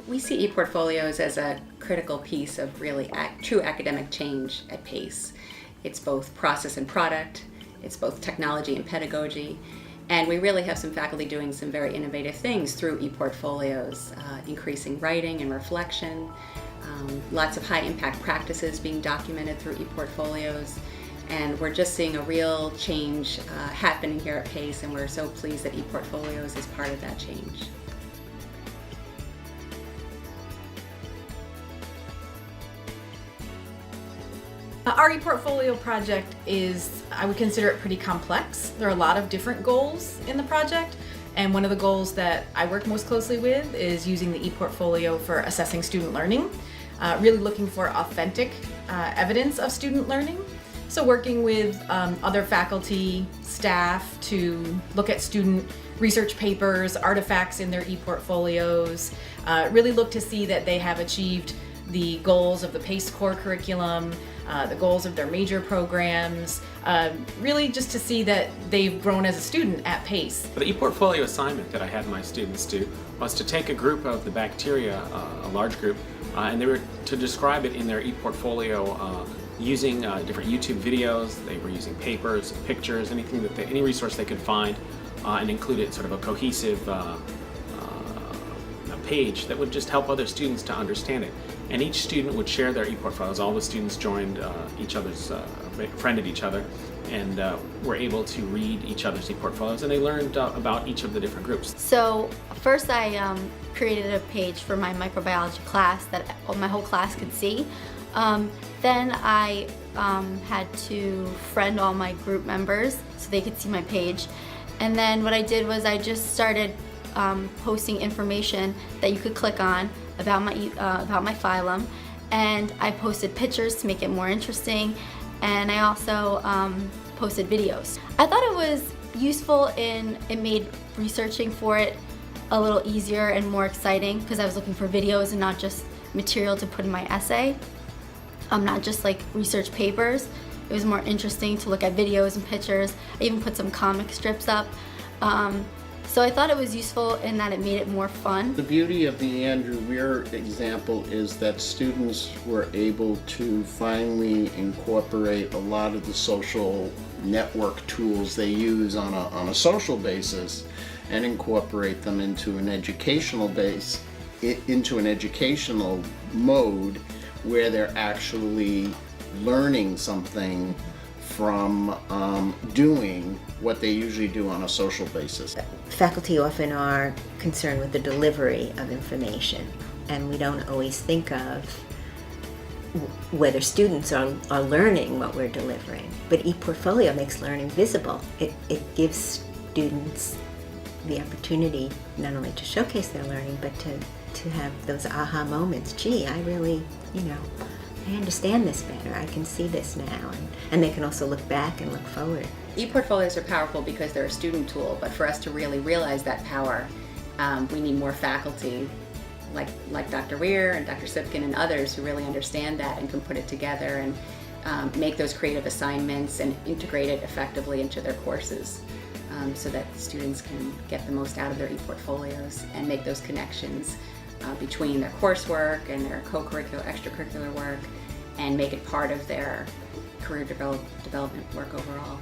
We see ePortfolios as a critical piece of really true academic change at PACE. It's both process and product, it's both technology and pedagogy, and we really have some faculty doing some very innovative things through ePortfolios, increasing writing and reflection, lots of high impact practices being documented through ePortfolios, and we're just seeing a real change happening here at PACE, and we're so pleased that ePortfolios is part of that change. Our ePortfolio project is, I would consider it pretty complex. There are a lot of different goals in the project, and one of the goals that I work most closely with is using the ePortfolio for assessing student learning, really looking for authentic evidence of student learning. So working with other faculty, staff to look at student research papers, artifacts in their ePortfolios, really look to see that they have achieved the goals of the PACE core curriculum, the goals of their major programs, really just to see that they've grown as a student at PACE. The ePortfolio assignment that I had my students do was to take a group of the bacteria, a large group, and they were to describe it in their ePortfolio using different YouTube videos. They were using papers, pictures, anything that any resource they could find, and include it sort of a cohesive a page that would just help other students to understand it. And each student would share their ePortfolios. All the students joined each other's, friended each other, and were able to read each other's ePortfolios, and they learned about each of the different groups. So first I created a page for my microbiology class that my whole class could see. Then I had to friend all my group members so they could see my page. And then what I did was I just started posting information that you could click on about my phylum, and I posted pictures to make it more interesting, and I also posted videos. I thought it was useful and it made researching for it a little easier and more exciting because I was looking for videos and not just material to put in my essay. Not just like research papers. It was more interesting to look at videos and pictures. I even put some comic strips up. So I thought it was useful in that it made it more fun. The beauty of the Andrew Weir example is that students were able to finally incorporate a lot of the social network tools they use on a social basis and incorporate them into an educational mode where they're actually learning something from doing what they usually do on a social basis. Faculty often are concerned with the delivery of information, and we don't always think of whether students are learning what we're delivering. But ePortfolio makes learning visible. It gives students the opportunity not only to showcase their learning, but to have those aha moments. Gee, I really, I understand this better. I can see this now. And they can also look back and look forward. ePortfolios are powerful because they're a student tool, but for us to really realize that power, we need more faculty like Dr. Weir and Dr. Sipkin and others who really understand that and can put it together and make those creative assignments and integrate it effectively into their courses, so that students can get the most out of their ePortfolios and make those connections between their coursework and their co-curricular, extracurricular work, and make it part of their career development work overall.